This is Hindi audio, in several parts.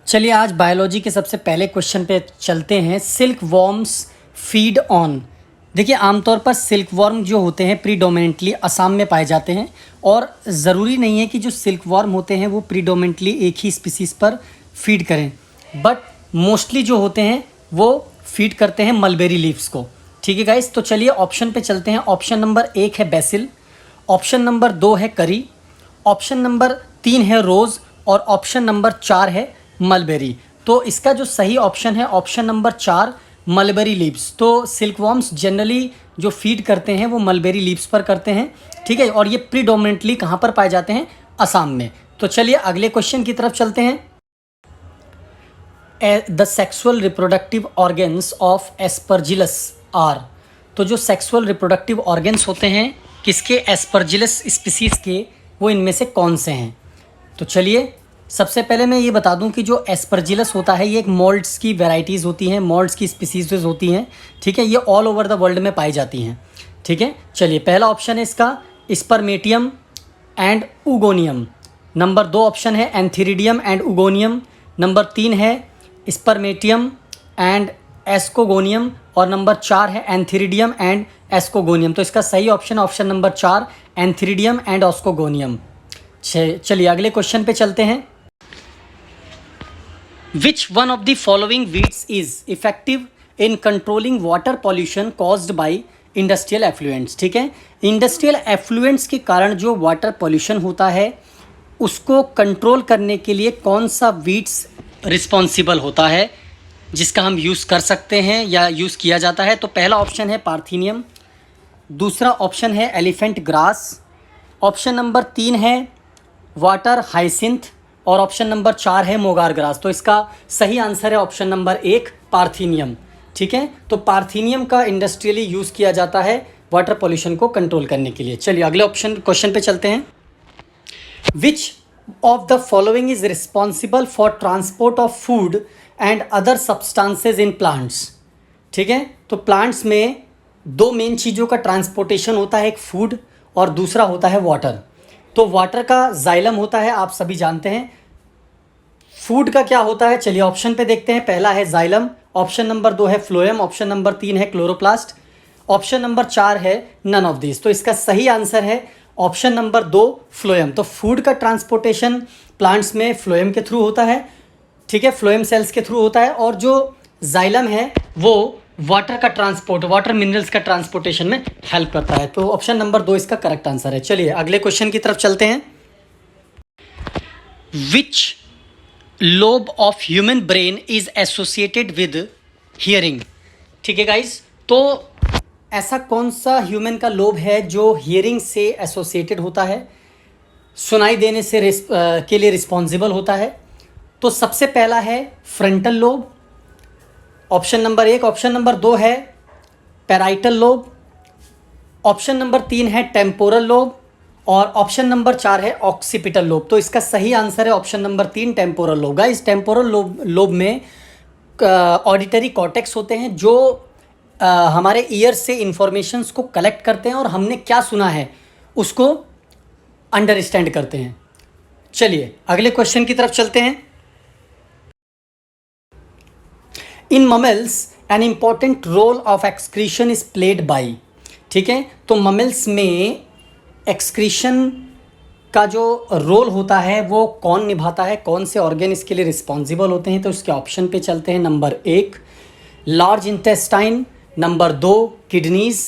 चलिए आज बायोलॉजी के सबसे पहले क्वेश्चन पे चलते हैं। Silk worms feed on. देखिए आमतौर पर सिल्क वॉर्म जो होते हैं प्रीडोमिनेंटली असम में पाए जाते हैं और ज़रूरी नहीं है कि जो सिल्क वॉर्म होते हैं वो प्रीडोमिनेंटली एक ही स्पीसीज़ पर फीड करें, बट मोस्टली जो होते हैं वो फीड करते हैं मलबेरी लीव्स को। ठीक है गाइस, तो चलिए ऑप्शन पे चलते हैं। ऑप्शन नंबर 1 है बेसिल, ऑप्शन नंबर 2 है करी, ऑप्शन नंबर 3 है रोज़ और ऑप्शन नंबर 4 है मलबेरी। तो इसका जो सही ऑप्शन है ऑप्शन नंबर 4 मलबेरी लीव्स। तो सिल्क वॉर्म्स जनरली जो फीड करते हैं वो मलबेरी लीव्स पर करते हैं। ठीक है, और ये प्रीडोमिनेंटली कहाँ पर पाए जाते हैं? असम में। तो चलिए अगले क्वेश्चन की तरफ चलते हैं। The sexual reproductive organs of aspergillus are. तो जो सेक्सुअल रिप्रोडक्टिव ऑर्गन्स होते हैं किसके? एस्परजिलस स्पीसीज़ के, वो इनमें से कौन से हैं? तो चलिए सबसे पहले मैं ये बता दूं कि जो एस्परजिलस होता है ये एक मोल्ड्स की वैराइटीज़ होती हैं, मोल्ड्स की स्पीसीज़ होती हैं। ठीक है, ये ऑल ओवर द वर्ल्ड में पाई जाती हैं। ठीक है, चलिए पहला ऑप्शन है इसका spermatium and oogonium, number 2 option है एंथीरिडियम एंड उगोनियम, नंबर 3 है स्पर्मेटियम एंड एस्कोगोनियम और नंबर 4 है एंथीरिडियम एंड एस्कोगोनियम। तो इसका सही option option number 4 antheridium and ascogonium. चलिए अगले क्वेश्चन पे चलते हैं। Which one of the following weeds is effective in controlling water pollution caused by industrial effluents? ठीक है, इंडस्ट्रियल एफ्लुएंट्स के कारण जो वाटर पॉल्यूशन होता है उसको कंट्रोल करने के लिए कौन सा वीड्स रिस्पॉन्सिबल होता है जिसका हम यूज़ कर सकते हैं या यूज़ किया जाता है? तो पहला ऑप्शन है पार्थीनियम, दूसरा ऑप्शन है एलिफेंट ग्रास, ऑप्शन नंबर 3 है वाटर हाइसिंथ और ऑप्शन नंबर 4 है मोगार ग्रास। तो इसका सही आंसर है ऑप्शन नंबर 1 पार्थीनियम। ठीक है, तो पार्थीनियम का इंडस्ट्रियली यूज़ किया जाता है वाटर पॉल्यूशन को कंट्रोल करने के लिए। चलिए अगले ऑप्शन क्वेश्चन पे चलते हैं। Which of the following is responsible for transport of food and other substances in plants? ठीक है, तो प्लांट्स में दो मेन चीज़ों का ट्रांसपोर्टेशन होता है, एक फूड और दूसरा होता है वाटर। तो वाटर का जाइलम होता है, आप सभी जानते हैं। फूड का क्या होता है? चलिए ऑप्शन पे देखते हैं। पहला है जाइलम, ऑप्शन नंबर 2 है फ्लोएम, ऑप्शन नंबर 3 है क्लोरोप्लास्ट, ऑप्शन नंबर 4 है नन ऑफ दिस। तो इसका सही आंसर है ऑप्शन नंबर 2 फ्लोएम। तो फूड का ट्रांसपोर्टेशन प्लांट्स में फ्लोएम के थ्रू होता है। ठीक है, फ्लोएम सेल्स के थ्रू होता है और जो जाइलम है वो वाटर का ट्रांसपोर्ट, वाटर मिनरल्स का ट्रांसपोर्टेशन में हेल्प करता है। तो ऑप्शन नंबर 2 इसका करेक्ट आंसर है। चलिए अगले क्वेश्चन की तरफ चलते हैं। Which lobe of human brain is associated with hearing? ठीक है गाइस, तो ऐसा कौन सा ह्यूमन का लोब है जो हियरिंग से एसोसिएटेड होता है, सुनाई देने से के लिए रिस्पॉन्सिबल होता है? तो सबसे पहला है frontal lobe, option number 1, option number 2 है पैराइटल लोब, ऑप्शन नंबर 3 है टेम्पोरल लोब और ऑप्शन नंबर 4 है ऑक्सीपिटल लोब। तो इसका सही आंसर है option number 3 temporal lobe. Guys temporal lobe में ऑडिटरी कॉर्टेक्स होते हैं जो हमारे ईयर से इंफॉर्मेशंस को कलेक्ट करते हैं और हमने क्या सुना है उसको अंडरस्टैंड करते हैं। चलिए अगले क्वेश्चन की तरफ चलते हैं। In mammals an important role of excretion is played by. ठीक है, तो ममेल्स में एक्सक्रीशन का जो रोल होता है वो कौन निभाता है, कौन से ऑर्गन इसके लिए रिस्पॉन्सिबल होते हैं? तो इसके ऑप्शन पे चलते हैं। Number 1 large intestine, number 2 kidneys,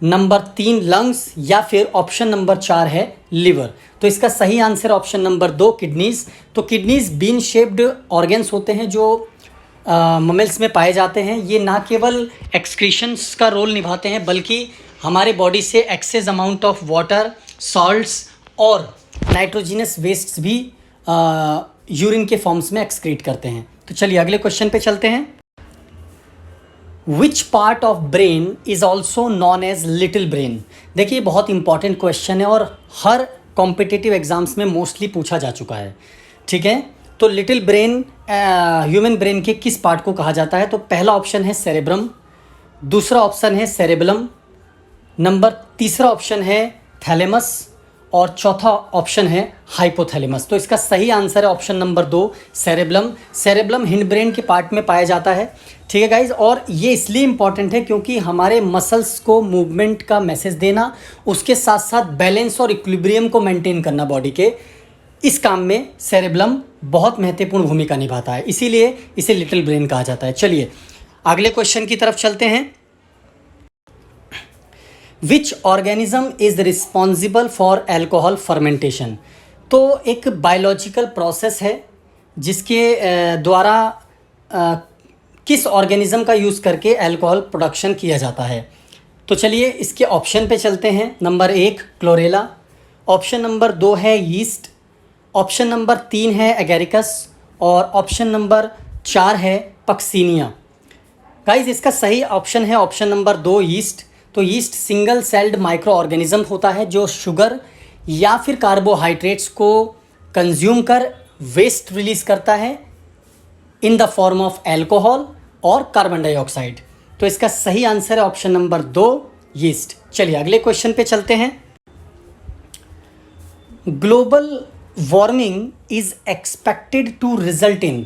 number 3 lungs या फिर ऑप्शन नंबर 4 है लिवर। तो इसका सही आंसर ऑप्शन नंबर 2 किडनीज। तो किडनीज बीन शेप्ड ऑर्गन्स होते हैं जो ममेल्स में पाए जाते हैं। ये ना केवल एक्सक्रीशंस का रोल निभाते हैं बल्कि हमारे बॉडी से excess amount of water, salts और नाइट्रोजिनस वेस्ट्स भी यूरिन के फॉर्म्स में एक्सक्रीट करते हैं। तो चलिए अगले क्वेश्चन पे चलते हैं। Which part of brain is also known as little brain? देखिए बहुत इंपॉर्टेंट क्वेश्चन है और हर कॉम्पिटिटिव एग्जाम्स में मोस्टली पूछा जा चुका है। ठीक है, तो लिटिल ब्रेन ह्यूमन ब्रेन के किस पार्ट को कहा जाता है? तो पहला ऑप्शन है सेरेब्रम, दूसरा ऑप्शन है सेरेबलम, नंबर तीसरा ऑप्शन है थैलेमस और चौथा ऑप्शन है हाइपोथैलेमस। तो इसका सही आंसर है option number 2 cerebellum. Cerebellum hind brain के पार्ट में पाया जाता है, ठीक है गाइज। और ये इसलिए इम्पॉर्टेंट है क्योंकि हमारे मसल्स को मूवमेंट का मैसेज देना, उसके साथ साथ बैलेंस और इक्विलिब्रियम को मेंटेन करना बॉडी के, इस काम में सेरेब्लम बहुत महत्वपूर्ण भूमिका निभाता है, इसीलिए इसे लिटिल ब्रेन कहा जाता है। चलिए अगले क्वेश्चन की तरफ चलते हैं। Which organism is responsible for alcohol fermentation. तो एक बायोलॉजिकल प्रोसेस है जिसके द्वारा किस ऑर्गेनिज्म का यूज़ करके अल्कोहल प्रोडक्शन किया जाता है। तो चलिए इसके ऑप्शन पे चलते हैं। नंबर 1 क्लोरेला, ऑप्शन नंबर 2 है यीस्ट, ऑप्शन नंबर 3 है एगेरिकस और ऑप्शन नंबर 4 है पक्सीनिया। गाइज इसका सही ऑप्शन है ऑप्शन नंबर 2 यीस्ट। तो yeast single celled micro organism होता है जो शुगर या फिर कार्बोहाइड्रेट्स को कंज्यूम कर वेस्ट रिलीज करता है in the form of alcohol और कार्बन डाइऑक्साइड। तो इसका सही आंसर है ऑप्शन नंबर 2 यीस्ट। चलिए अगले क्वेश्चन पे चलते हैं। Global warming is expected to result in,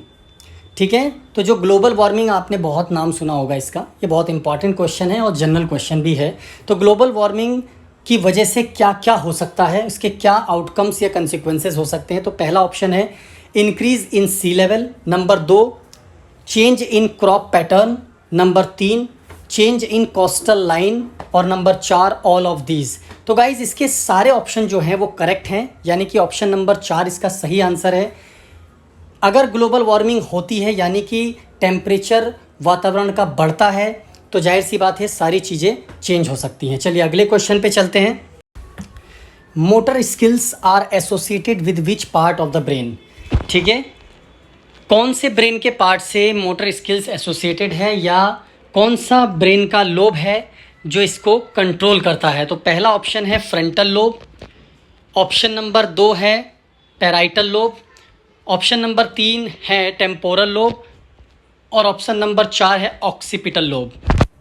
ठीक है। तो जो ग्लोबल वार्मिंग, आपने बहुत नाम सुना होगा इसका, ये बहुत इंपॉर्टेंट क्वेश्चन है और जनरल क्वेश्चन भी है। तो ग्लोबल वार्मिंग की वजह से क्या क्या हो सकता है, इसके क्या आउटकम्स या कंसिक्वेंसेस हो सकते हैं। तो पहला ऑप्शन है increase in sea level, number 2 change in crop pattern, number 3 change in coastal line और नंबर 4 ऑल ऑफ दीज। तो गाइज इसके सारे ऑप्शन जो हैं वो करेक्ट हैं, यानी कि ऑप्शन नंबर 4 इसका सही आंसर है। अगर ग्लोबल वार्मिंग होती है यानी कि टेम्परेचर वातावरण का बढ़ता है तो जाहिर सी बात है सारी चीज़ें चेंज हो सकती हैं। चलिए अगले क्वेश्चन पे चलते हैं। Motor skills are associated with which part of the brain, ठीक है। कौन से ब्रेन के पार्ट से मोटर स्किल्स एसोसिएटेड है या कौन सा ब्रेन का लोब है जो इसको कंट्रोल करता है। तो पहला ऑप्शन है फ्रंटल लोब, ऑप्शन नंबर 2 है पैराइटल लोब, ऑप्शन नंबर 3 है टेम्पोरल लोब और ऑप्शन नंबर 4 है ऑक्सीपिटल लोब।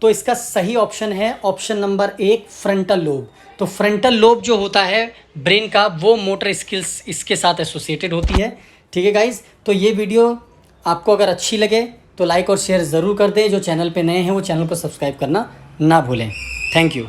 तो इसका सही ऑप्शन है ऑप्शन नंबर 1 फ्रंटल लोब। तो फ्रंटल लोब जो होता है ब्रेन का वो मोटर स्किल्स इसके साथ एसोसिएटेड होती है, ठीक है गाइज। तो ये वीडियो आपको अगर अच्छी लगे तो लाइक और शेयर ज़रूर कर दें। जो चैनल पे नए हैं वो चैनल को सब्सक्राइब करना ना भूलें। Thank you.